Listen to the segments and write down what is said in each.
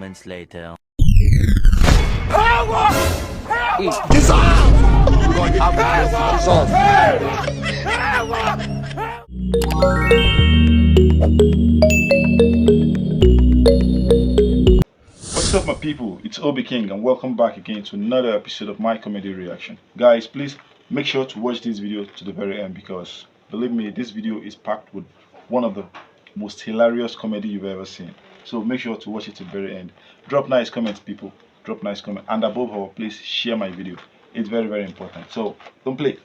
moments later. What's up my people, it's OBIKING and welcome back again to another episode of my comedy reaction. Guys, please make sure to watch this video to the very end because believe me, this video is packed with one of the most hilarious comedy you've ever seen. So make sure to watch it to the very end. Drop nice comments people, drop nice comments, and above all, please share my video. It's very, very important. So don't play.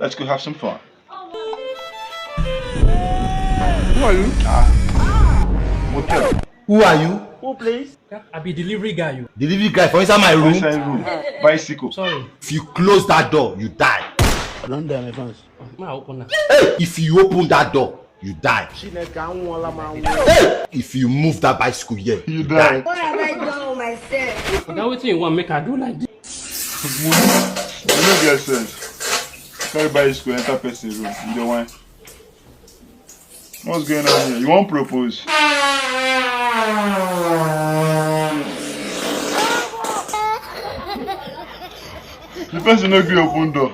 Let's go have some fun. Who are you? Motel. Who are you? Who please? I be delivery guy. You. Delivery guy for inside my room. Inside room. Bicycle. Sorry. If you close that door, you die. I don't die, my fans. Hey, if you open that door, you die. Hey, if you move that bicycle here, You die. What have I done with myself? Now what you want make I do like this? You know get sense. Carry bicycle enter person room. You don't want. What's going on here? You won't propose. The person no gree open door.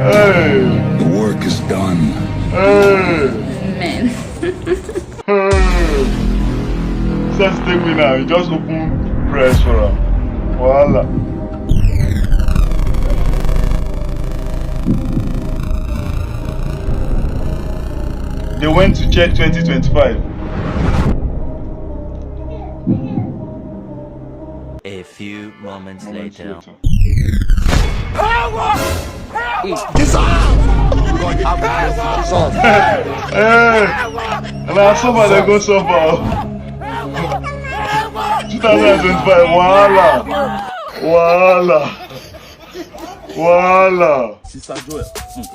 Hey. The work is done. Hey. Man. Hey. Sense take me now. You just open press for him. Voila. They went to check 2025. A few moments later. Hey, and I saw my they go so far. 2025, voila, voila. Sister Joel.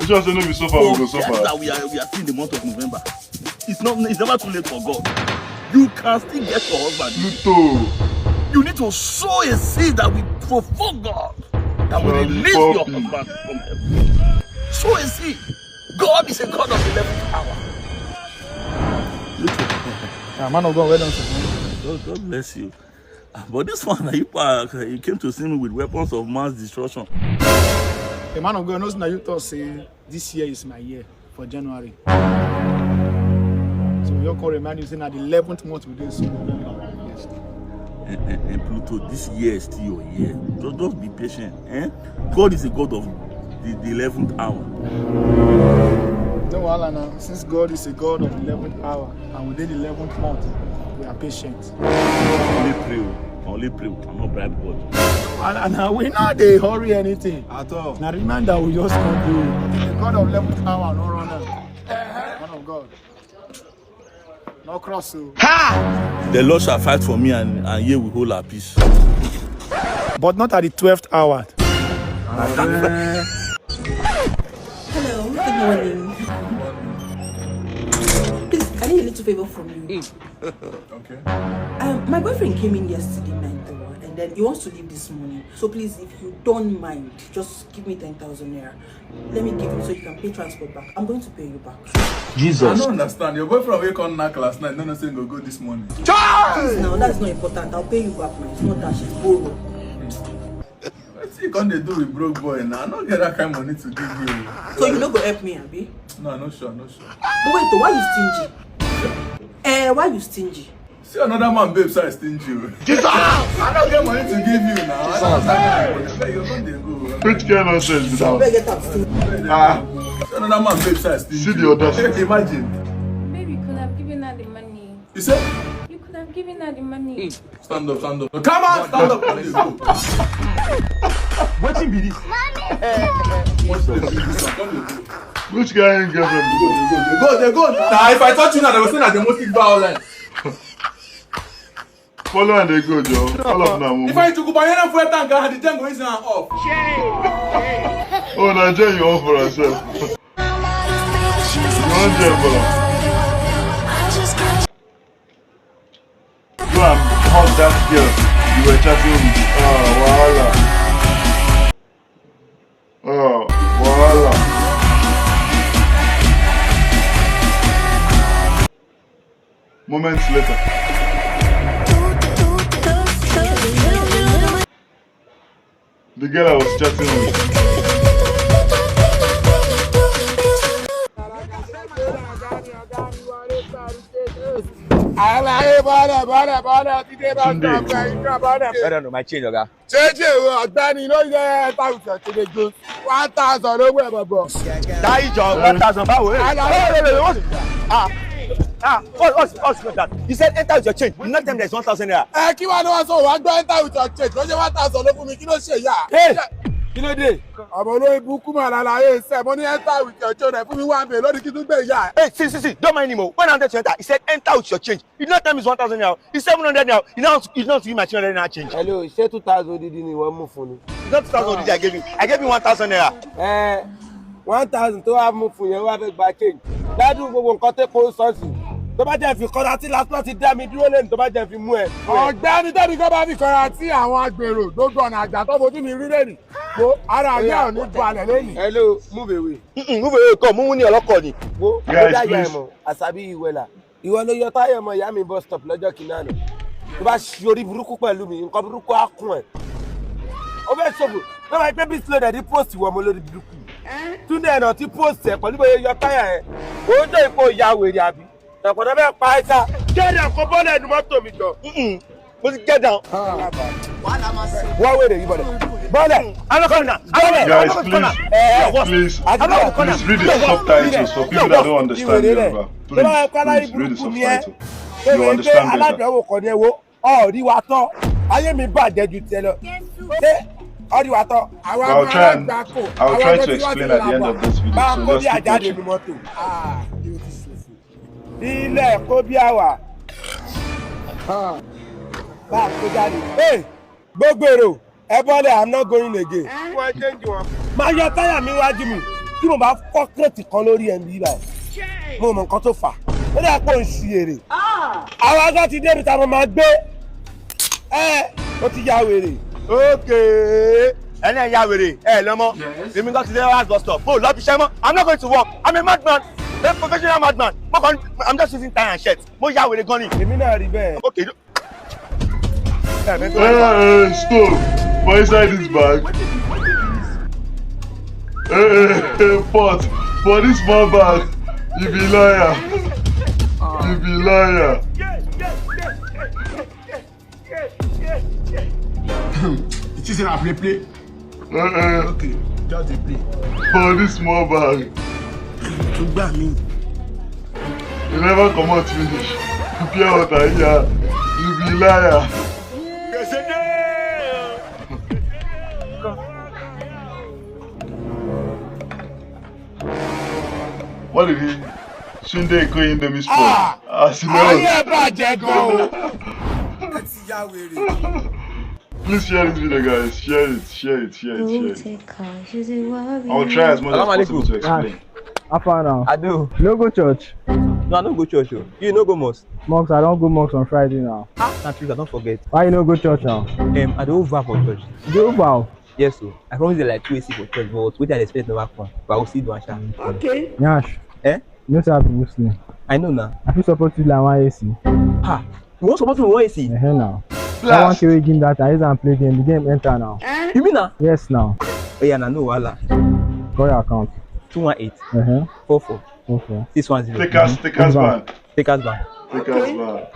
You just don't know so far, we go so far. That we are still in the month of November. It's never too late for God. You can still get your husband. Pluto. You need to sow a seed that will fulfill God. That will release your husband from heaven. Sow a seed. God is a God of 11th hour. Man of God, well done, sir. God bless you. But this one, you came to see me with weapons of mass destruction. The man of God knows now you thought say this year is my year for January. So you can remind you saying that the 11th month we do so. Yes. And Pluto, this year is still your year. Just be patient. Eh? God is a God of the 11th hour. Don't worry now. Since God is a God of the 11th hour and within the 11th month, we are patient. Only pray. We cannot bribe God. And we not they hurry anything at all. Now remember we just can't do it. The God of 11th hour, no runner. Man of God. No cross. So. The Lord shall fight for me and here we hold our peace. But not at the 12th hour. Hello, good morning. Please, I need a little favor from you. Okay. My boyfriend came in yesterday night and then he wants to leave this morning. So please, if you don't mind, just give me 10,000 naira. Let me give him so you can pay transport back. I'm going to pay you back. Jesus. I don't understand. Your boyfriend wake on knock last night. No, saying go this morning. Please now, that's not important. I'll pay you back, man. It's not that she's borrowed. What's he gonna do with broke boy now? I don't get that kind of money to give you. So you don't go help me, Abi? No, I'm not sure. But wait, why you stingy? Why you stingy? See another man, babe, so I stingy. Jesus! I don't get money to give you now. Which kind of sense is that? Get up, stingy. See another man, babe, so I stingy. See the audacity. Imagine. Maybe you could have given her the money. You said? You could have given her the money. Stand up. Come on, stand up. What be this? Which guy ain't girlfriend? They go. Now, if I touch you now, they will say that the most violent. Follow and they go, Joe. Follow up now. If I took a banana for a tank, I had the tank going off. Oh, Nigerian, you off for herself. You want jail for her? Go and hug that girl you were chatting with. Oh, voila. Moments later. The girl I was chatting with. No, my change, okay. Change it, you know, yeah, 1,000 over, bro. That job, 1,000 what's that? You said enter with your change. You not them there's 1,000 naira. Keep on also. I go enter with your change. Don't you 1,000 over me? You know, say yeah. Hey, you know this. I'm only Bukuma and I say money enter with your change. Put me one bill. Don't you do yeah. Hey, see, don't mind anymore. When I'm there to enter, he said enter with your change. You not them is 1,000 naira. It's 700 now. You know, give my 200 naira change. Hello, you said 2,000 did in one move for me. It's not 2,000 I gave you. I gave you 1,000 naira. 1,000 to have move for you. Have a back change. That do go cut a post something. Tó bá jẹ́ fi kọ́ra last night ti dá mi dúró lẹ́nu tó bá jẹ́ fi mú ẹ. Ọ̀gbẹ́ni tẹ́bi kọ́ bá fi kọ́ra tí àwọn agbèrò gbogbo ọ̀nà àgbà tó fojú mi rí lẹ́nu. Wo ara àgbẹ̀ ò ní balẹ̀ lẹ́nu. Hello, move away. Move away kọ́ mú ní ọlọ́kọ̀ ni. Wo ọjà ìyá ẹ̀mọ̀ àṣàbí ìwẹ̀là. Ìwọ ló yọ táyà ọmọ ìyá mi bus stop lọ́jọ́ kìnnà náà. Tó bá ṣe orí burúkú pẹ̀lú mi, nǹkan burúkú á kún ẹ̀. Ó fẹ́ ṣòfò tó bá gbé bísí lóde ní post ìwọ ọmọ lórí burúkú. Túndé ẹ̀nà tí post ẹ̀ pẹ̀lú bóyá yọ táyà ẹ̀. Ó ń dé ipò ìyá wèrè àbí. Ọ̀pọ̀lọpọ̀ bẹ́ẹ̀ pa ẹja. Get down kó bọ́ọ̀lù ẹnu mọ́tò mi jọ. Mo ti get down. Wọ́n wèrè yìí bọ̀lẹ̀. Bọ́ọ̀lẹ̀. Guys, please read the subtitles for people that don't understand Yoruba. Please read the subtitles. You understand better. Aládùúgbò kan ní ẹwọ́ ọ̀rí wa tán. Ayé mi bàjẹ́ ju tiẹ̀ lọ. Ṣé ọ̀rí wa tán? I'll try to explain at the end of this video. So just keep watching. Ilé kó bí àwà. Bá kó jáde. Hey, gbogbo èrò ẹ bọ́lẹ̀ I'm not going again. Wọ́n change wọn. Máa yọ táyà mi wájú mi tí mo bá fọ́ kírètì kan lórí ẹ̀ ń bí báyìí. Mo mọ nǹkan tó fà. Ó dà pé òun ṣì èrè. Àwọn agá ti débi tá mo máa gbé. Ó ti ya wèrè. Okay. Ẹni ẹ̀ ya wèrè ẹ̀ lọ́mọ. Èmi kan ti dé last bus stop. Mo lọ fi ṣẹ́ mọ́. I'm not going to work. I'm a madman. A professional madman. I'm just using tie and shirt. Mo ya wèrè gan ni. Èmi náà rí bẹ́ẹ̀. Okay. Stop. For inside this bag. Pot. For this small bag. You be liar. You be liar. It is a play. Okay, just a play. For this small bag. To gbà mí. You never come out finish. You pure water here. You be liar. What did he? Sunday go in the miss phone. Please share this video, guys. Share it. I'll try as much as possible to explain. How far now? I do. You no go church? No, I don't go church. You no go mosque. Mosque, I don't go mosque on Friday now. Not true, I don't forget. Why you no go church now? I don't vow for church. You don't vow? Yes, sir. I promise you like 2 AC for church, but wait till I expect no work one. But I will see do one. Okay. Nyash. Eh? You know say I be Muslim. I know now. I feel support you like 1 AC. Ha! You want support me 1 AC? Now. I want to game that I use and play game. The game enter now. You mean now? Yes, now. Oh yeah, no, wala. Call your account. 218 44 610. Take us back. Take us back.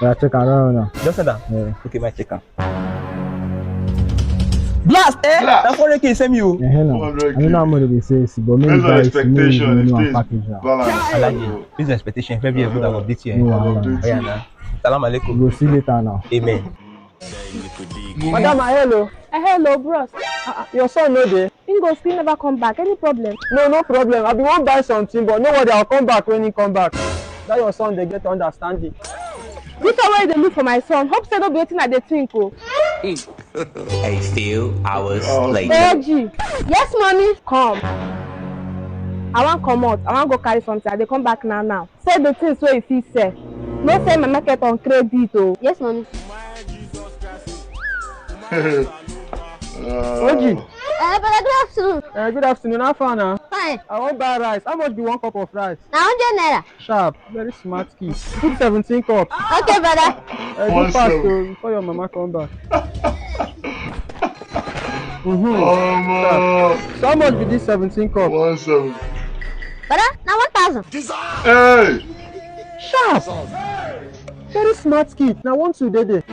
Yeah, check around now. Just say that. Yeah. Okay, my checker. Blast, eh? That's what they can send you. Now. I don't know how much they say, but maybe guys, expectation. If this balance. I like it. This is expectation. If every year, I will update you. Salam alaikum. We'll see later now. Amen. Madam, hello. Hello, bros. Your son no dey. He go still never come back. Any problem? No problem. I be wan buy something, but no worry, I'll come back when he come back. That your son dey get understanding. This is where they look for my son. Hope say no be wetin I dey think o. A few hours later. Reggie. Yes, mommy. Come. I wan comot. I wan go carry something. I dey come back now. Say the things wey you fit sell. No say my market on credit o. Yes, mommy. Oji. But good afternoon. Good afternoon. How far now? Fine. fine. I want buy rice. How much be 1 cup of rice? Now 100 naira. Sharp. Very smart kid. Put 17 cups. Okay, brother. Go fast before your mama come back. So how much be this 17 cups? 1,700. Brother, now 1,000. Hey! Sharp. Very smart kid. Now once you dey there,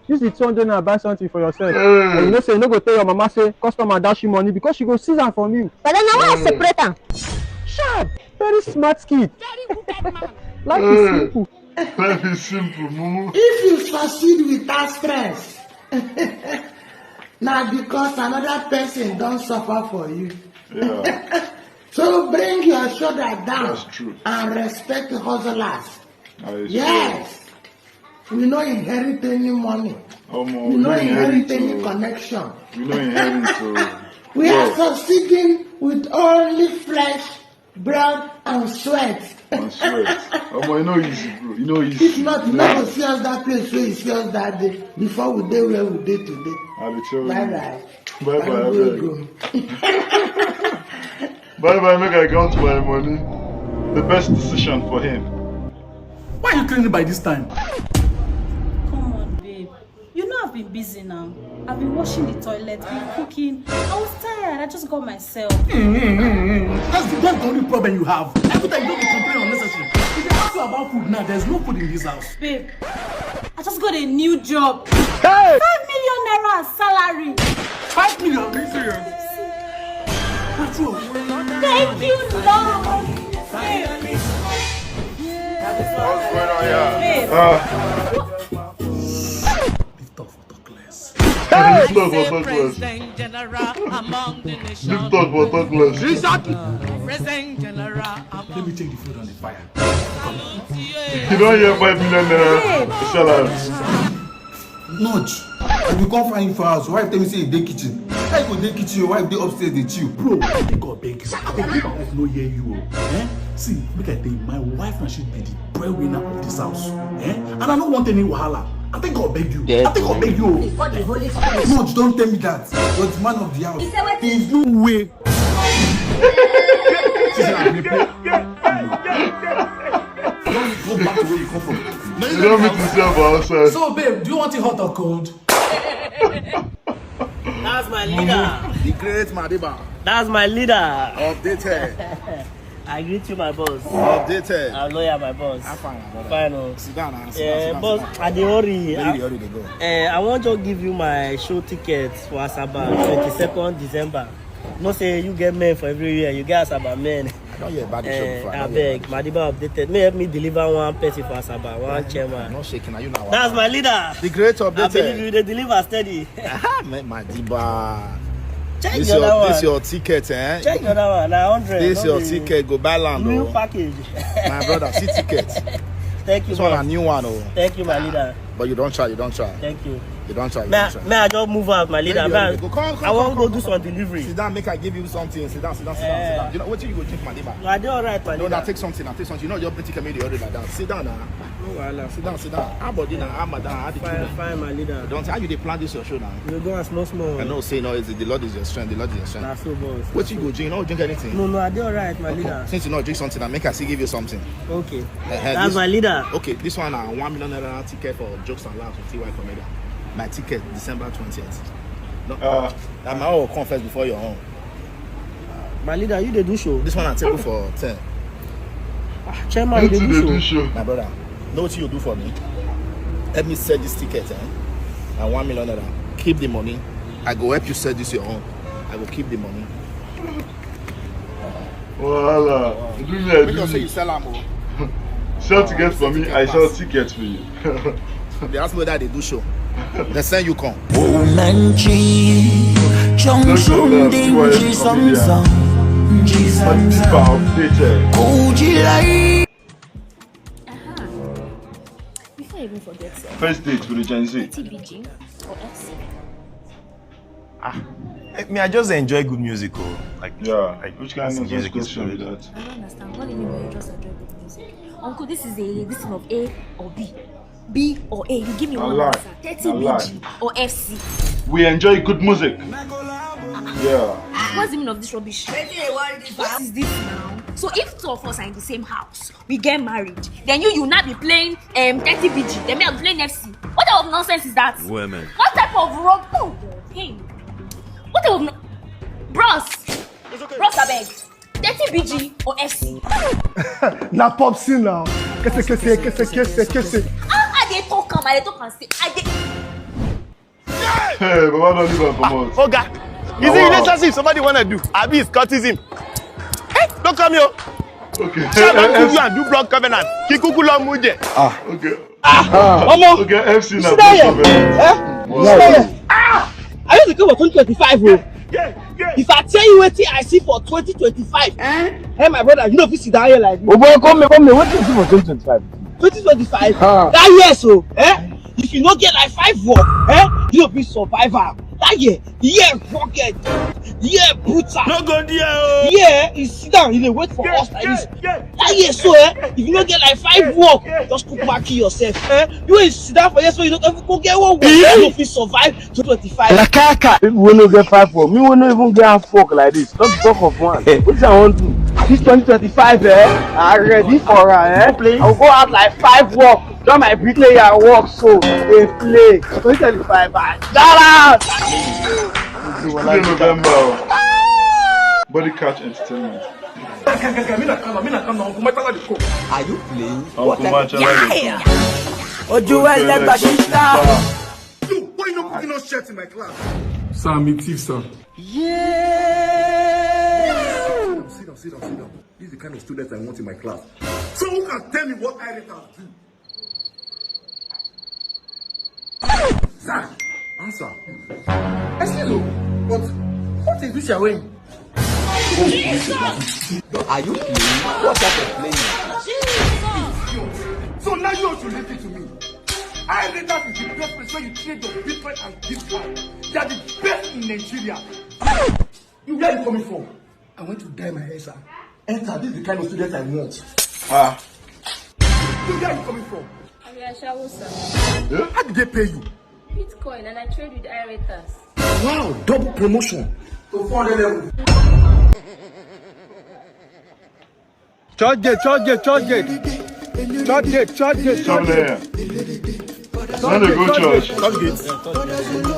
use the 200 naira buy something for yourself. And you know say you no go tell your mama say customer dash you money because she go seize am from you. But then now why I separate am? Sharp. Very smart kid. Life is simple. Life is simple, Mumu. If you succeed without stress, now because another person don't suffer for you. Yeah. So bring your shoulder down. That's true. And respect the hustlers. Yes. We don't inherit any money. We don't inherit any connection. We don't inherit. We are succeeding with only flesh, blood, and sweat. You know easy, bro. You know easy. If not, you never see us that place where you see us that day before we did where we did today. I'll be telling you. Bye bye. Bye bye, make I count my money. The best decision for him. Why are you cleaning by this time? Come on, babe. You know I've been busy now. I've been washing the toilet, been cooking. I was tired. I just got myself. That's the only problem you have. Every time you don't complain unnecessary. If they ask you about food now, there's no food in this house. Babe, I just got a new job. Hey! 5 million naira salary. 5 million? Are you serious? What's wrong? Thank you, Lord. What's going on here? Lift off for talkless. Lift off for talkless. Lift off for talkless. Let me take the food on the fire. You don't hear 5 million naira salary. Nudge. I will come find you for house. Wife tell me say you dey kitchen. How you go dey kitchen? Your wife dey upstairs dey chill. Bro, I think God beg you. I think my wife no hear you. See, look at them. My wife and she be the breadwinner of this house. And I don't want any wahala. I think God beg you. I think God beg you. Nudge, don't tell me that. You're the man of the house. There is no way. Go back to where you come from. You don't meet yourself outside. So, babe, do you want it hot or cold? That's my leader. The great Madiba. That's my leader. Updated. I greet you, my boss. Updated. I'm lawyer, my boss. I'm fine, brother. Fine. Sit down now. Boss, I dey hurry. Where the hurry they go? I want to give you my show tickets for Asaba, 22nd December. No say you get men for every year. You get Asaba men. I don't hear about the show before. I beg, Madiba updated. May help me deliver one person for Asaba, one chairman. I'm not shaking. Are you now? That's my leader. The great updated. I believe you. They deliver steady. Madiba. Check the other one. This your ticket, eh? Check the other one. Like 100. This your ticket. Go buy land. New package. My brother, see ticket. Thank you. This one a new one, oh. Thank you, my leader. But you don't try. You don't try. Thank you. You don't try. May I just move out, my leader? I want to go do some delivery. Sit down, make I give you something. Sit down. You know what you go drink, my neighbor? I did all right, my leader. No, take something. You know your pretty comedy already like that. Sit down now. Sit down. How about dinner? How madam? Fine, my leader. Don't how you dey plan this your show now? You go and small. I know. Say no. Is the Lord is your strength. The Lord is your strength. That's so boss. What you go drink? You don't drink anything. No, I did all right, my leader. Since you not drink something, I make I still give you something. Okay. That's my leader. Okay, this one 1 million naira ticket for jokes and laughs with TY Comedy. My ticket December 20th. No, I'm all confess before your own. My leader, you the do show. This one I take you for 10. Chairman, you the do show. My brother, know what you do for me? Help me sell this ticket, and 1 million naira. Keep the money. I go help you sell this your own. I will keep the money. Voila. Because say you sell them. Sell tickets for me, I sell tickets for you. They ask me whether they do show. They send you come. Before I even forget, First date with the Gen Z. TBG or FC? I just enjoy good music, which kind of music is that? I don't understand. What do you mean by you just enjoy good music? Uncle, this is this thing of A or B. B or A, you give me one answer. 30 BG or FC. We enjoy good music. Yeah. What's the meaning of this rubbish? What is this now? So if two of us are in the same house, we get married, then you will not be playing 30 BG, then me I'll be playing FC. What type of nonsense is that? Women. What type of wrong? Oh, hey. What type of bros? Bros, I beg. 30 BG or FC? Na popsi now. Kese. I dey talk am, I dey talk and say, Hey, Baba don't leave her come out. Oga, is it relationship somebody wanna do? Abi is courtism. Hey, don't come here. Okay. Shaman you and do blood covenant. Kikuku lo muje. Okay. Omo. Okay, FC now. I used to come for 2025, bro. If I tell you what I see for 2025, hey my brother, you know if you sit down here like this. Oh boy, come me. What do you see for 2025? 2025? That year, so, if you not get like 5 work, you'll be survivor. That year, the year rocket, the year brutal. No go there. Yeah, you sit down, you wait for us like this. That year, so, if you not get like 5 work, just cook back to yourself. You ain't sit down for years, so you don't ever go get 1 work. You will survive 2025. Lakaka. People will not get 5 work. Me will not even get half work like this. Don't talk of one. What I want to do? This 2025, I'm ready for her. I'll go out like 5 work. Don't my bricklayer work so they play. 2025, out. November. Body Catch Entertainment. Are you playing? You, why you not putting no shirts in my class? Sir, I'm a thief, sir. Yeah! Sit down. This is the kind of student I want in my class. So who can tell me what I do? Sir, answer. Excuse me, but what is this you're wearing? Are you playing? What type of playing? So now you also listen to me. IamDike is the best place where you trade your Bitcoin and Bitcoin. They are the best in Nigeria. You where are you coming from? I went to dye my hair, sir. Enter, this is the kind of student I want. You where are you coming from? I'm Yashawo, sir. Yeah? How did they pay you? Bitcoin, and I trade with iRaters. Wow, double promotion. To 400 level. Charge gate. Come there. Sunday go church.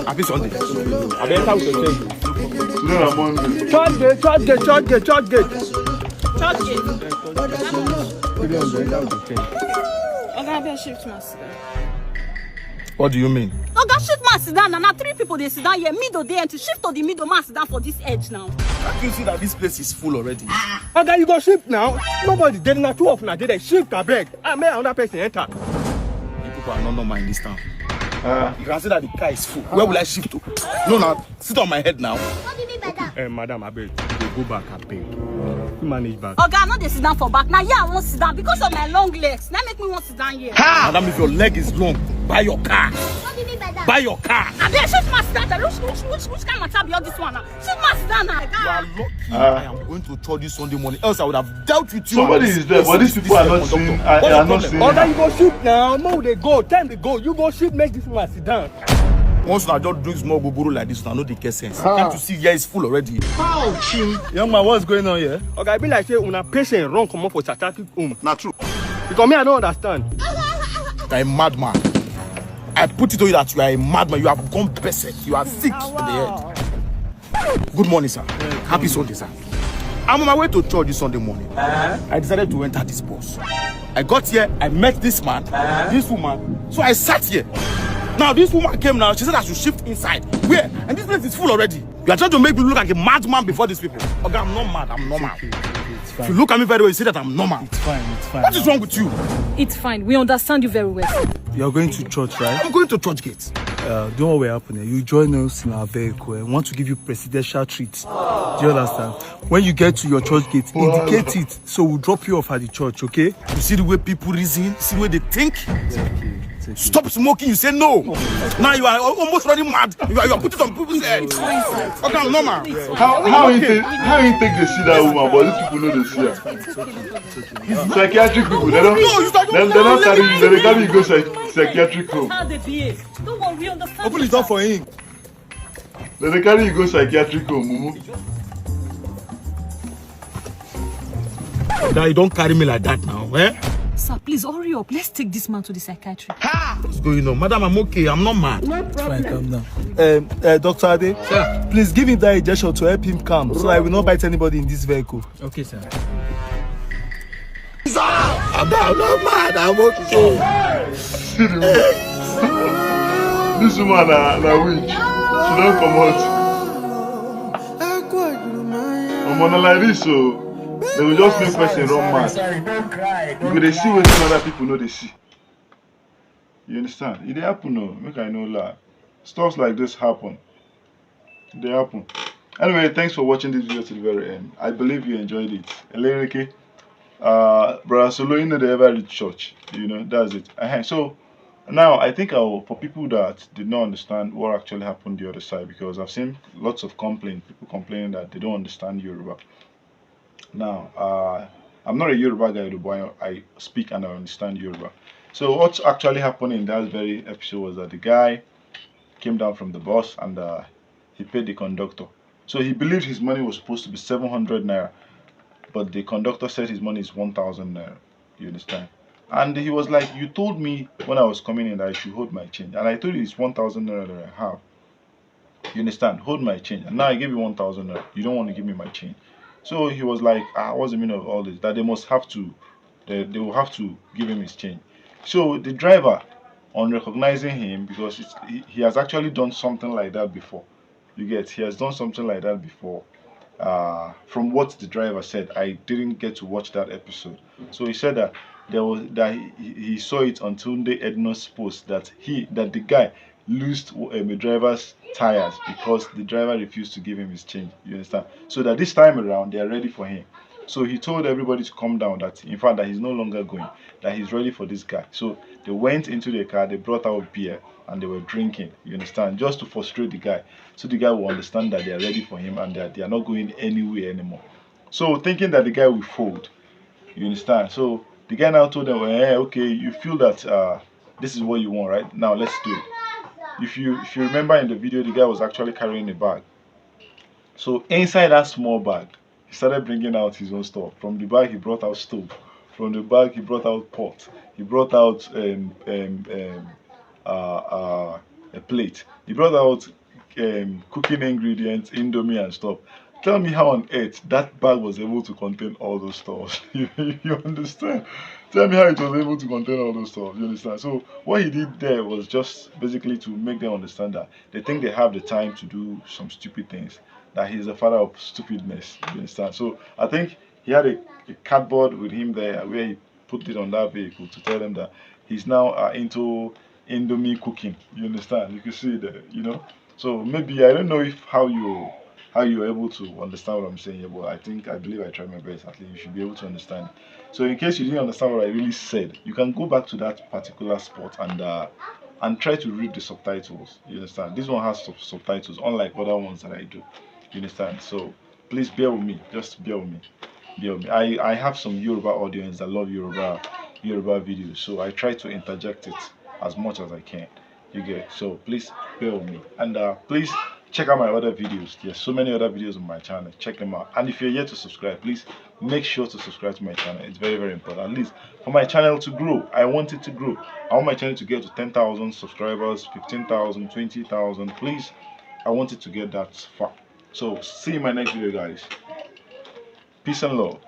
Happy Sunday. I better with the Today on Monday. Charge gate. Shift master. What do you mean? Oga, shift man sit down now. 3 people they sit down here. Middle they empty. Shift to the middle man sit down for this edge now. I can see that this place is full already. Oga, you go shift now. Nobody there na 2 of na there. Shift abeg. May another person enter. People are not normal in this town. You can see that the car is full. Where will I shift to? No, sit on my head now. What do you mean by that? Madam, abeg, go back abeg. You manage back. Oga, I know they sit down for back. Now I won't sit down because of my long legs. Now make me want to sit down here. Madam, if your leg is long, buy your car. What do you mean by that? Buy your car. I bet shift man sit down. Which kind of matter be all this one now? Shift man sit down now. You are lucky I am going to church this Sunday morning. Else I would have dealt with you. Somebody is there, but these people are not seeing. Are not seeing. Oga, you go shift now. Now they go. Time they go. You go shift. Make this man sit down. Once I just drink small gogoro like this, I know the case sense. Time to see here is full already. How? Young man, what's going on here? Okay, I be like say una patient run come up for chachatic home. Not true. Because me I don't understand. You are a madman. I put it to you that you are a madman. You have gone berserk. You are sick in the head. Good morning, sir. Happy Sunday, sir. I'm on my way to church this Sunday morning. I decided to enter this bus. I got here, I met this man, this woman. So I sat here. Now this woman came now, she said I should shift inside. Where? And this place is full already. You are trying to make me look like a madman before these people. Okay, I'm not mad, I'm normal. If you look at me very well, you say that I'm normal. It's fine. What is wrong with you? It's fine. We understand you very well. You're going to church, right? I'm going to church gate. Don't know what will happen. You join us in our vehicle and want to give you presidential treats. Do you understand? When you get to your church gate, indicate it so we'll drop you off at the church, okay? You see the way people reason? See the way they think? Stop smoking, you say no. Now you are almost running mad. You are putting on people's heads. Okay, I'm normal. How you think they see that woman, but these people know they see her? Psychiatric people, they don't carry you, they carry you go psychiatric home. How they behave. Don't worry, we understand. Open the door for him. They carry you go psychiatric home, mumu. That you don't carry me like that now, eh? Sir, please hurry up. Let's take this man to the psychiatrist. What's going on? Madam, I'm okay. I'm not mad. No Fine, calm down. Dr. Ade, sir, please give him that injection to help him calm, so I will not bite anybody in this vehicle. Okay, sir. I'm not mad. I'm okay. This woman na witch. She don't come out. I'm on like this, so they will just make person run mad. Because they see what other people know they see. You understand? It happen, no. Make I know that. Stuff like this happen. They happen. Anyway, thanks for watching this video to the very end. I believe you enjoyed it. Elerike, Brother Solo, you know they ever reach church. You know, that's it. So now I think for people that did not understand what actually happened the other side, because I've seen lots of complaints, people complaining that they don't understand Yoruba. Now, I'm not a Yoruba guy, but I speak and I understand Yoruba. So what's actually happened in that very episode was that the guy came down from the bus and he paid the conductor. So he believed his money was supposed to be 700 naira, but the conductor said his money is 1,000 naira. You understand? And he was like, you told me when I was coming in that I should hold my change, and I told you it's 1,000 naira that I have. You understand? Hold my change, and now I give you 1,000 naira. You don't want to give me my change. So he was like, what's the meaning of all this? That they must have to, they will have to give him his change. So the driver, on recognizing him, because he has actually done something like that before. You get, he has done something like that before. From what the driver said, I didn't get to watch that episode. So he said that he saw it on Tunde Edno's post that the guy loosed a driver's tires because the driver refused to give him his change. You understand? So that this time around they are ready for him. So he told everybody to calm down, that in fact that he's no longer going, that he's ready for this guy. So they went into the car, they brought out beer and they were drinking, you understand, just to frustrate the guy. So the guy will understand that they are ready for him and that they are not going anywhere anymore. So thinking that the guy will fold, you understand. So the guy now told them, well, hey, okay, you feel that this is what you want, right? Now let's do it. If you remember in the video, the guy was actually carrying a bag. So inside that small bag, he started bringing out his own stuff. From the bag, he brought out stove. From the bag, he brought out pot. He brought out a plate. He brought out cooking ingredients, indomie and stuff. Tell me how on earth that bag was able to contain all those stuff. You understand? Tell me how it was able to contain all those stuff. You understand? So what he did there was just basically to make them understand that they think they have the time to do some stupid things. That he's the father of stupidness. You understand? So I think he had a cardboard with him there where he put it on that vehicle to tell them that he's now into indomie cooking. You understand? You can see there, you know. So maybe I don't know how you're able to understand what I'm saying here, but I believe I tried my best. At least you should be able to understand. So in case you didn't understand what I really said, you can go back to that particular spot and try to read the subtitles. You understand? This one has subtitles, unlike other ones that I do. You understand? So please bear with me. Just bear with me. Bear with me. I have some Yoruba audience that love Yoruba videos, so I try to interject it as much as I can. You get? So please bear with me, and please check out my other videos. There's so many other videos on my channel. Check them out. And if you're yet to subscribe, please make sure to subscribe to my channel. It's very, very important. At least for my channel to grow. I want it to grow. I want my channel to get to 10,000 subscribers, 15,000, 20,000. Please, I want it to get that far. So see you in my next video, guys. Peace and love.